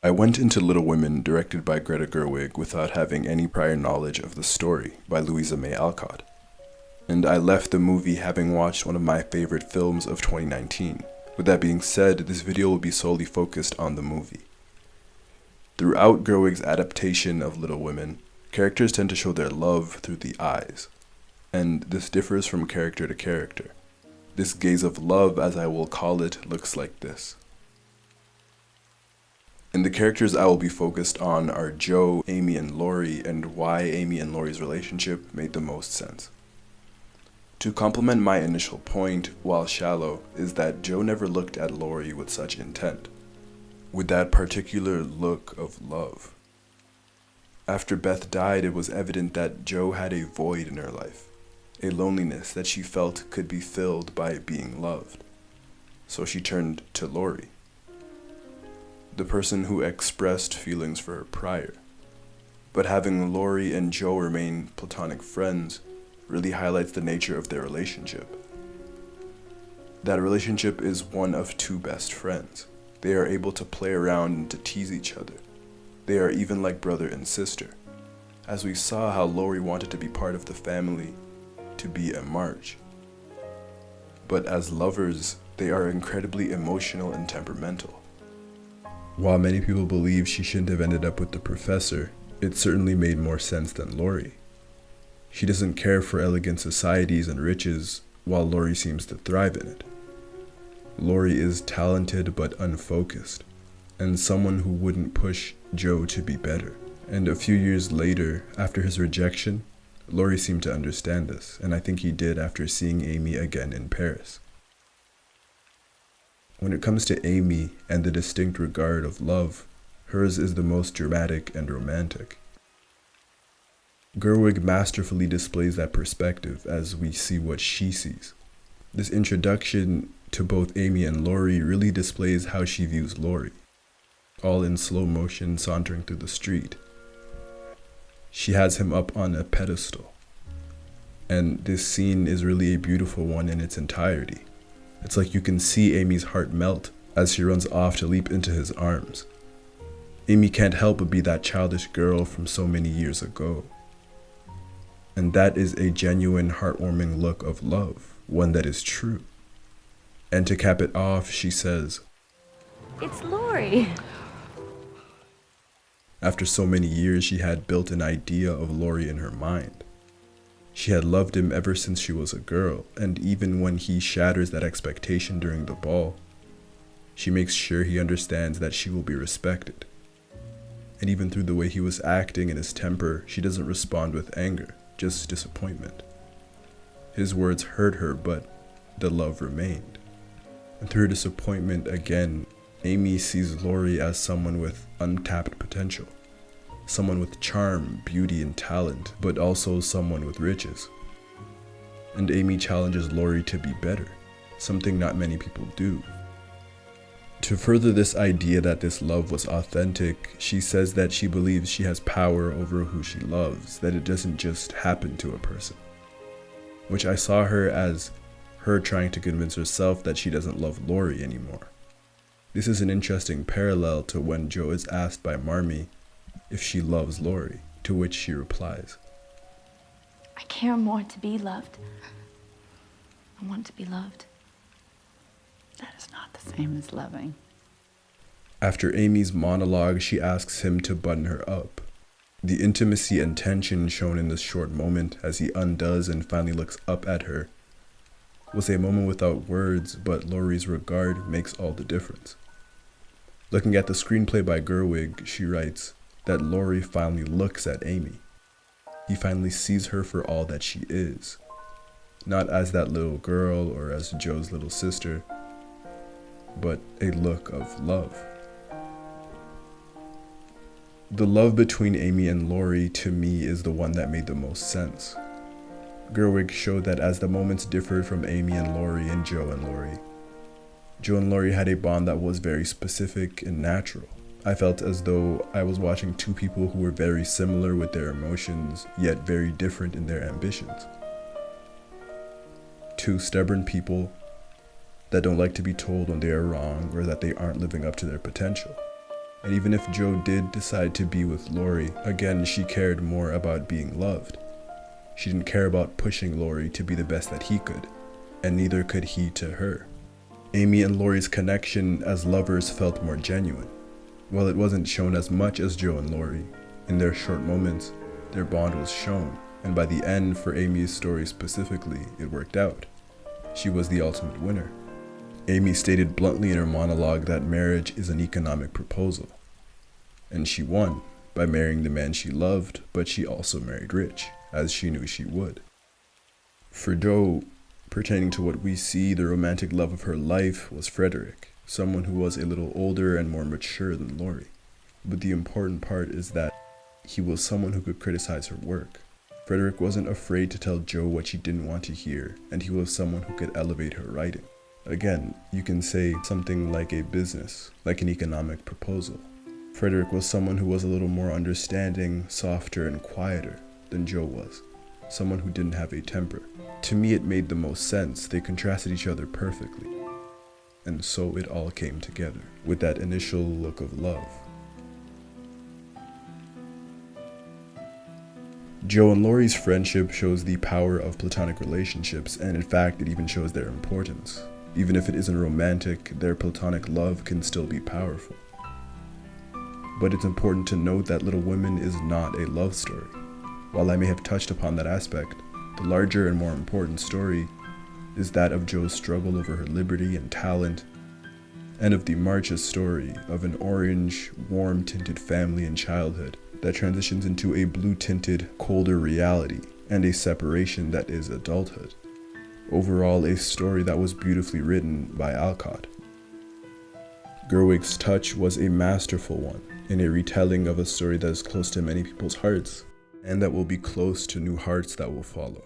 I went into Little Women, directed by Greta Gerwig, without having any prior knowledge of the story by Louisa May Alcott. And I left the movie having watched one of my favorite films of 2019. With that being said, this video will be solely focused on the movie. Throughout Gerwig's adaptation of Little Women, characters tend to show their love through the eyes, and this differs from character to character. This gaze of love, as I will call it, looks like this. And the characters I will be focused on are Jo, Amy, and Laurie, and why Amy and Laurie's relationship made the most sense. To complement my initial point, while shallow, is that Jo never looked at Laurie with such intent, with that particular look of love. After Beth died, it was evident that Jo had a void in her life, a loneliness that she felt could be filled by being loved. So she turned to Laurie, the person who expressed feelings for her prior. But having Laurie and Jo remain platonic friends really highlights the nature of their relationship. That relationship is one of two best friends. They are able to play around and to tease each other. They are even like brother and sister, as we saw how Laurie wanted to be part of the family, to be a March. But as lovers, they are incredibly emotional and temperamental. While many people believe she shouldn't have ended up with the professor, it certainly made more sense than Laurie. She doesn't care for elegant societies and riches, while Laurie seems to thrive in it. Laurie is talented but unfocused, and someone who wouldn't push Jo to be better. And a few years later, after his rejection, Laurie seemed to understand this, and I think he did after seeing Amy again in Paris. When it comes to Amy and the distinct regard of love, hers is the most dramatic and romantic. Gerwig masterfully displays that perspective as we see what she sees. This introduction to both Amy and Laurie really displays how she views Laurie, all in slow motion sauntering through the street. She has him up on a pedestal, and this scene is really a beautiful one in its entirety. It's like you can see Amy's heart melt as she runs off to leap into his arms. Amy can't help but be that childish girl from so many years ago. And that is a genuine, heartwarming look of love, one that is true. And to cap it off, she says, "It's Laurie." After so many years, she had built an idea of Laurie in her mind. She had loved him ever since she was a girl, and even when he shatters that expectation during the ball, she makes sure he understands that she will be respected. And even through the way he was acting and his temper, she doesn't respond with anger, just disappointment. His words hurt her, but the love remained. And through her disappointment again, Amy sees Laurie as someone with untapped potential. Someone with charm, beauty, and talent, but also someone with riches. And Amy challenges Laurie to be better, something not many people do. To further this idea that this love was authentic, she says that she believes she has power over who she loves, that it doesn't just happen to a person. Which I saw her as her trying to convince herself that she doesn't love Laurie anymore. This is an interesting parallel to when Jo is asked by Marmee if she loves Laurie, to which she replies, "I care more to be loved. I want to be loved." That is not the same as loving. After Amy's monologue, she asks him to button her up. The intimacy and tension shown in this short moment as he undoes and finally looks up at her was a moment without words, but Laurie's regard makes all the difference. Looking at the screenplay by Gerwig, she writes that Laurie finally looks at Amy. He finally sees her for all that she is, not as that little girl or as Jo's little sister, but a look of love. The love between Amy and Laurie, to me, is the one that made the most sense. Gerwig showed that as the moments differed from Amy and Laurie and Jo and Laurie had a bond that was very specific and natural. I felt as though I was watching two people who were very similar with their emotions, yet very different in their ambitions. Two stubborn people that don't like to be told when they are wrong or that they aren't living up to their potential. And even if Jo did decide to be with Laurie, again, she cared more about being loved. She didn't care about pushing Laurie to be the best that he could, and neither could he to her. Amy and Laurie's connection as lovers felt more genuine. While it wasn't shown as much as Jo and Laurie, in their short moments, their bond was shown, and by the end, for Amy's story specifically, it worked out. She was the ultimate winner. Amy stated bluntly in her monologue that marriage is an economic proposal. And she won by marrying the man she loved, but she also married rich, as she knew she would. For Jo, pertaining to what we see, the romantic love of her life was Frederick, someone who was a little older and more mature than Laurie. But the important part is that he was someone who could criticize her work. Frederick wasn't afraid to tell Jo what she didn't want to hear, and he was someone who could elevate her writing. Again, you can say something like a business, like an economic proposal. Frederick was someone who was a little more understanding, softer, and quieter than Jo was. Someone who didn't have a temper. To me, it made the most sense. They contrasted each other perfectly. And so it all came together, with that initial look of love. Jo and Laurie's friendship shows the power of platonic relationships, and in fact, it even shows their importance. Even if it isn't romantic, their platonic love can still be powerful. But it's important to note that Little Women is not a love story. While I may have touched upon that aspect, the larger and more important story is that of Jo's struggle over her liberty and talent, and of the March's story of an orange, warm-tinted family in childhood that transitions into a blue-tinted, colder reality, and a separation that is adulthood. Overall, a story that was beautifully written by Alcott. Gerwig's touch was a masterful one, in a retelling of a story that is close to many people's hearts, and that will be close to new hearts that will follow.